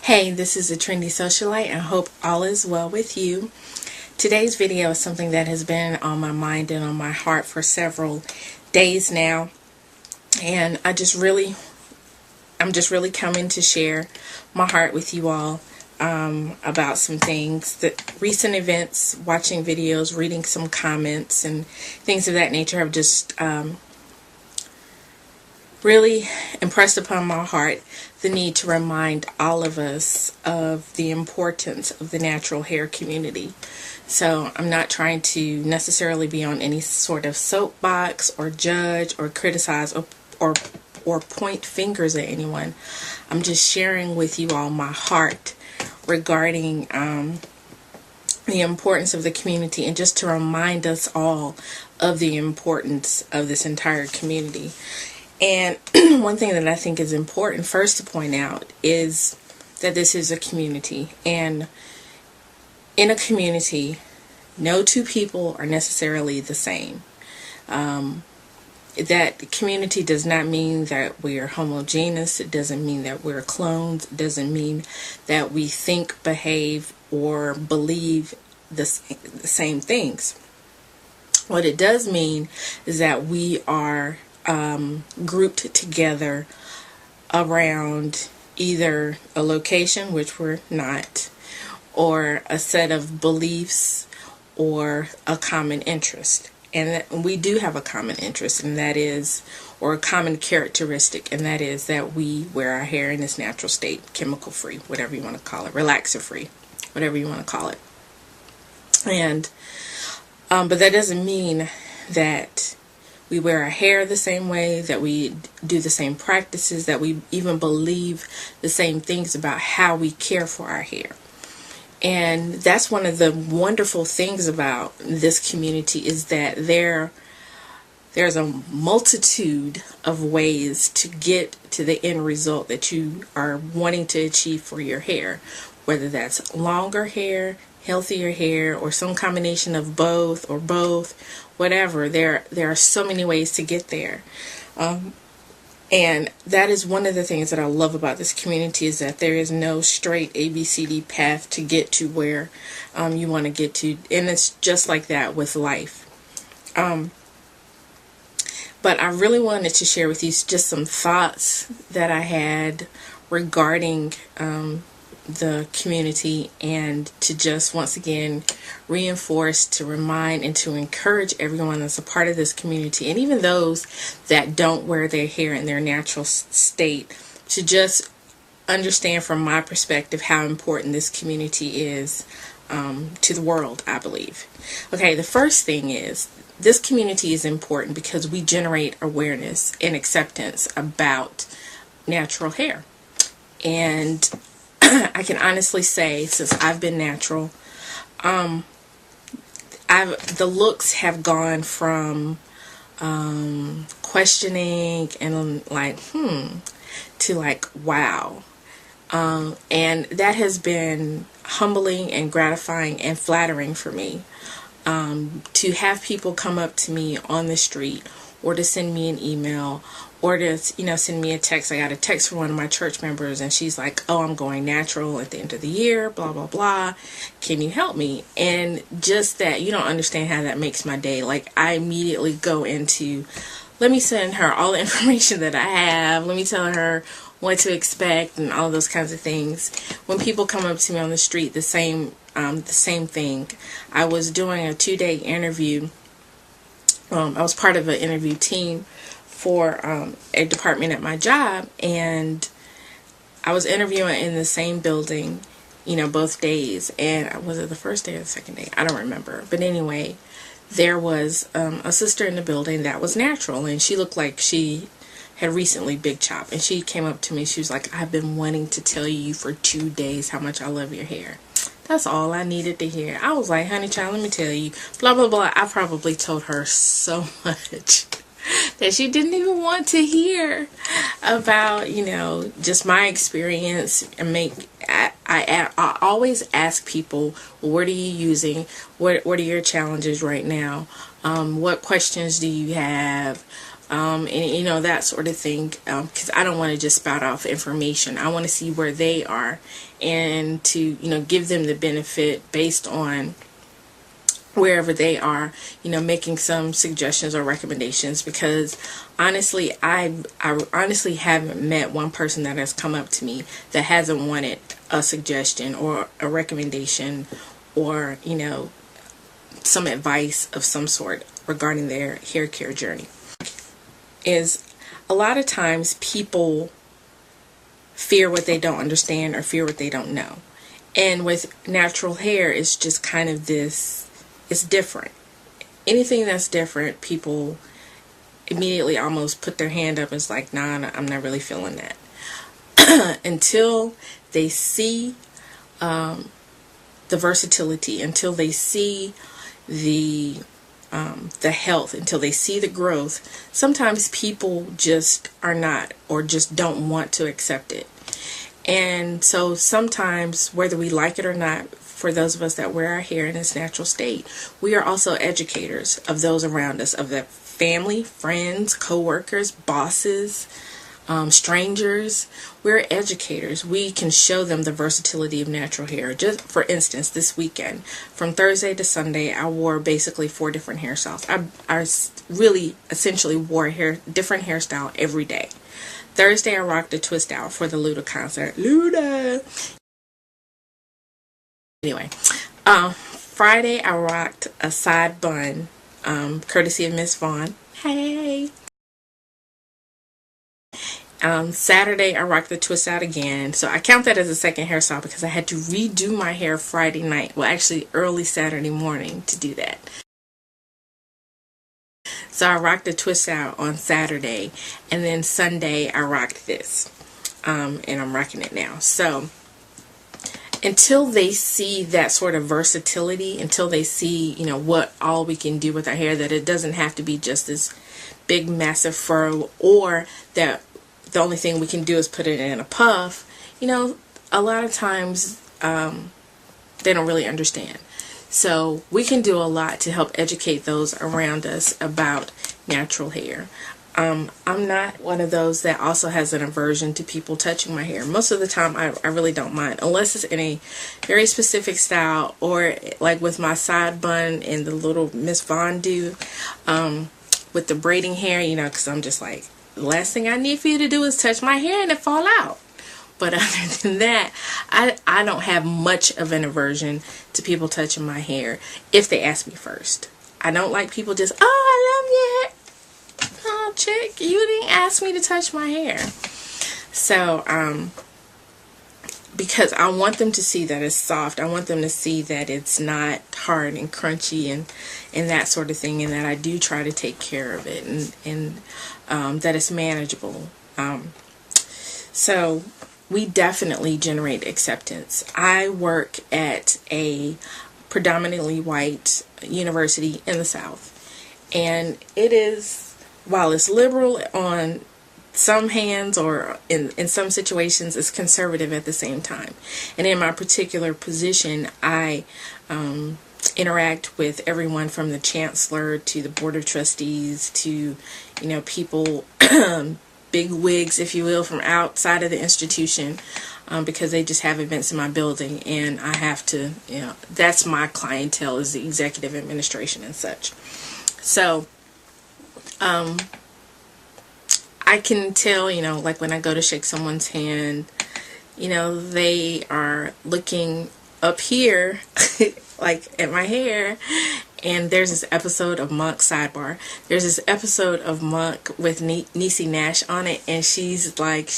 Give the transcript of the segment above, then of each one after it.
Hey, this is a trendy socialite and hope all is well with you. Today's video is something that has been on my mind and on my heart for several days now, and I'm just really coming to share my heart with you all about some things, that recent events, watching videos, reading some comments and things of that nature have just really impressed upon my heart the need to remind all of us of the importance of the natural hair community. So I'm not trying to necessarily be on any sort of soapbox or judge or criticize or point fingers at anyone. I'm just sharing with you all my heart regarding the importance of the community, and just to remind us all of the importance of this entire community. And one thing that I think is important first to point out is that this is a community, and in a community, no two people are necessarily the same. That community does not mean that we are homogeneous. It doesn't mean that we're clones. It doesn't mean that we think, behave, or believe the same things. What it does mean is that we are grouped together around either a location, which we're not, or a set of beliefs or a common interest. And we do have a common interest, and that is, or a common characteristic, and that is that we wear our hair in its natural state, chemical free, whatever you want to call it, relaxer free, whatever you want to call it. And but that doesn't mean that we wear our hair the same way, that we do the same practices, that we even believe the same things about how we care for our hair. And that's one of the wonderful things about this community, is that there's a multitude of ways to get to the end result that you are wanting to achieve for your hair, whether that's longer hair, healthier hair, or some combination of both, or both, whatever. There are so many ways to get there. And that is one of the things that I love about this community, is that there is no straight ABCD path to get to where you want to get to. And it's just like that with life. But I really wanted to share with you just some thoughts that I had regarding the community, and to just once again reinforce, to remind, and to encourage everyone that's a part of this community, and even those that don't wear their hair in their natural state, to just understand from my perspective how important this community is to the world, I believe. Okay, the first thing is, this community is important because we generate awareness and acceptance about natural hair. And I can honestly say, since I've been natural, the looks have gone from questioning and like, to like, wow. And that has been humbling and gratifying and flattering for me. To have people come up to me on the street, or to send me an email, or to, send me a text. I got a text from one of my church members, and she's like, oh, I'm going natural at the end of the year, blah, blah, blah. Can you help me? And just that, you don't understand how that makes my day. Like, I immediately go into, let me send her all the information that I have. Let me tell her what to expect and all those kinds of things. When people come up to me on the street, the same thing. I was doing a 2-day interview. I was part of an interview team for a department at my job, and I was interviewing in the same building, both days. And was it the first day or the second day? I don't remember. But anyway, there was a sister in the building that was natural, and she looked like she had recently big chopped. And she came up to me. She was like, I've been wanting to tell you for 2 days how much I love your hair. That's all I needed to hear. I was like, honey child, let me tell you, blah, blah, blah. I probably told her so much that she didn't even want to hear about, just my experience. And I always ask people, what are you using? What are your challenges right now? What questions do you have? and that sort of thing, because I don't want to just spout off information. I want to see where they are, and to give them the benefit based on wherever they are, making some suggestions or recommendations, because honestly, I honestly haven't met one person that has come up to me that hasn't wanted a suggestion or a recommendation, or some advice of some sort regarding their hair care journey. Is a lot of times people fear what they don't understand or fear what they don't know. And with natural hair, it's just kind of this, it's different. Anything that's different, people immediately almost put their hand up and it's like, nah, I'm not really feeling that. Until they see the versatility, until they see the health, until they see the growth, sometimes people just are not, or just don't want to accept it. And so sometimes, whether we like it or not, for those of us that wear our hair in its natural state, we are also educators of those around us, of the family, friends, co-workers, bosses, strangers. We're educators. We can show them the versatility of natural hair. Just for instance, this weekend, from Thursday to Sunday, I wore basically 4 different hairstyles. I really essentially wore a different hairstyle every day. Thursday, I rocked a twist out for the Luda concert. Luda! Anyway, Friday, I rocked a side bun, courtesy of Miss Vaughn. Hey! Saturday, I rocked the twist out again. So I count that as a second hairstyle because I had to redo my hair Friday night. Well, actually, early Saturday morning to do that. So I rocked the twist out on Saturday, and then Sunday I rocked this, and I'm rocking it now. So until they see that sort of versatility, until they see what all we can do with our hair, that it doesn't have to be just this big massive fro, or that the only thing we can do is put it in a puff, a lot of times they don't really understand. So we can do a lot to help educate those around us about natural hair. I'm not one of those that also has an aversion to people touching my hair. Most of the time, I really don't mind, unless it's in a very specific style, or like with my side bun and the little Miss Vaughn do with the braiding hair, because I'm just like, the last thing I need for you to do is touch my hair and it fall out. But other than that, I don't have much of an aversion to people touching my hair if they ask me first. I don't like people just, oh, I love your hair. Oh, chick, you didn't ask me to touch my hair. So, because I want them to see that it's soft. I want them to see that it's not hard and crunchy and that sort of thing, and that I do try to take care of it, and that it's manageable. So we definitely generate acceptance. I work at a predominantly white university in the South, and it is, while it's liberal on some hands, or in some situations, it's conservative at the same time. And in my particular position, I interact with everyone from the chancellor to the board of trustees to people big wigs, if you will, from outside of the institution, because they just have events in my building, and I have to, that's my clientele, is the executive administration and such. So I can tell, like when I go to shake someone's hand, they are looking up here like at my hair. And there's this episode of Monk, sidebar, there's this episode of Monk with Niecy Nash on it, and she's like,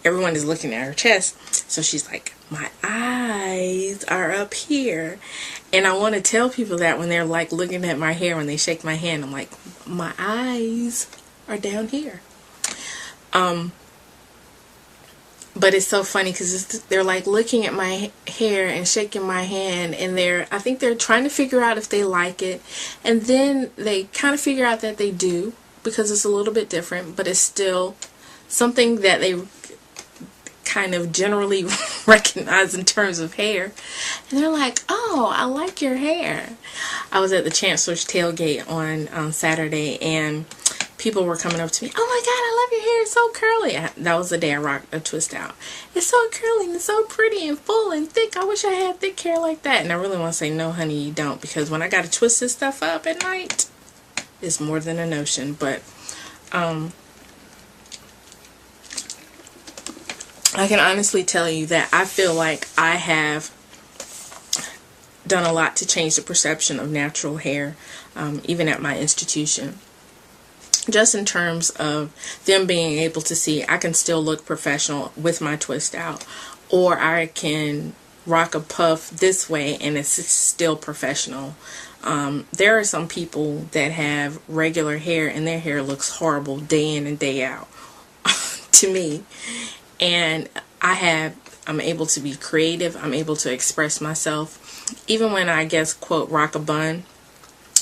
everyone is looking at her chest, so she's like, my eyes are up here. And I want to tell people that when they're like looking at my hair, when they shake my hand, I'm like, my eyes are down here. But it's so funny because they're like looking at my hair and shaking my hand, and I think they're trying to figure out if they like it, and then they kind of figure out that they do, because it's a little bit different, but it's still something that they kind of generally recognize in terms of hair. And they're like, oh, I like your hair. I was at the Chancellor's tailgate on Saturday, and people were coming up to me, oh my god, I love your hair, it's so curly. That was the day I rocked a twist out. It's so curly and it's so pretty and full and thick. I wish I had thick hair like that. And I really want to say, no honey, you don't, because when I got to twist this stuff up at night, it's more than a notion. But I can honestly tell you that I feel like I have done a lot to change the perception of natural hair, even at my institution. Just in terms of them being able to see I can still look professional with my twist out, or I can rock a puff this way and it's still professional. There are some people that have regular hair and their hair looks horrible day in and day out to me. And I'm able to be creative. I'm able to express myself. Even when I guess, quote, rock a bun,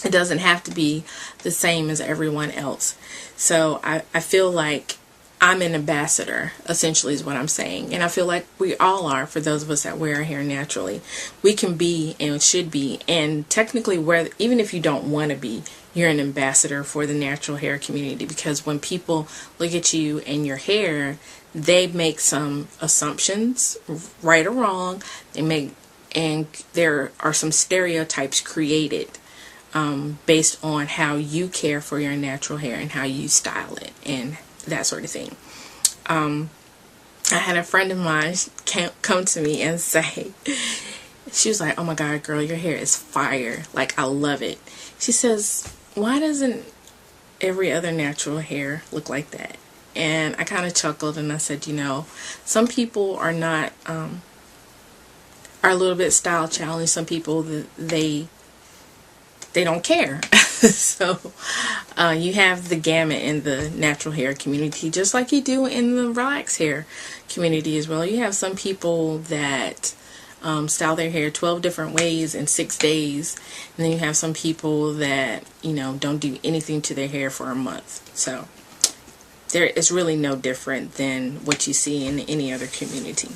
it doesn't have to be the same as everyone else. So I feel like I'm an ambassador, essentially is what I'm saying. And I feel like we all are, for those of us that wear our hair naturally. We can be and should be. And technically, even if you don't want to be, you're an ambassador for the natural hair community. Because when people look at you and your hair, they make some assumptions, right or wrong. And there are some stereotypes created based on how you care for your natural hair and how you style it and that sort of thing. I had a friend of mine come to me and say, she was like, oh my god, girl, your hair is fire. Like, I love it. She says, why doesn't every other natural hair look like that? And I kind of chuckled and I said, some people are not, are a little bit style challenged. Some people, they don't care. So you have the gamut in the natural hair community, just like you do in the relaxed hair community as well. You have some people that style their hair 12 different ways in 6 days, and then you have some people that don't do anything to their hair for a month. So there is really no different than what you see in any other community.